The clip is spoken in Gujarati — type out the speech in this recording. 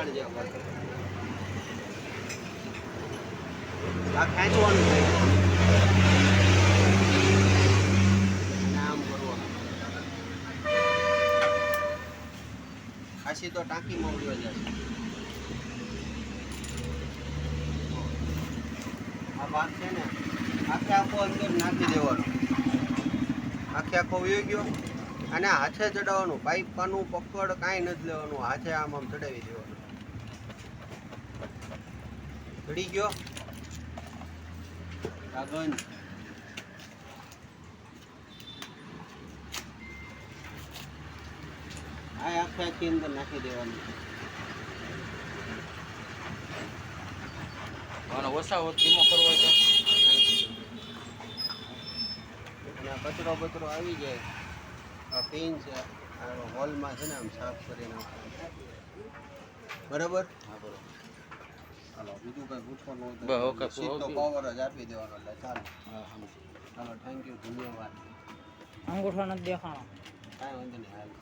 દેખાડજે આ ખેંચવાનું થાય આમ કરવાનું ખાસી તો ટાંકી મોકલ્યો જશે આ ભાગ છે ને આખે આખો અંદર નાખી દેવાનો આખે આખો વયો ગયો અને હાથે ચડાવવાનું પાઇપનું પકડ કાંઈ નથી લેવાનું હાથે આમ ચડાવી દેવાનું ચડી ગયો આગળ આ આખે આખી અંદર નાખી દેવાનું ઓછા ધીમો કરવો હોય તો અને કચરો બચરો આવી જાય આ પિન છે આ હોલમાં છે ને આમ સાફ કરી નાખવાનું બરાબર હા બરોબર ચાલો બીજું કંઈ પૂછવાનું બસ, હોય ઓકે, તો સીધો ઓકે. પાવર જ આપી દેવાનો એટલે ચાલો હા હા ચાલો થેન્ક યુ ધન્યવાદ અંગૂઠો નથી દેખાણો કાંઈ વાંધો નહીં હાલ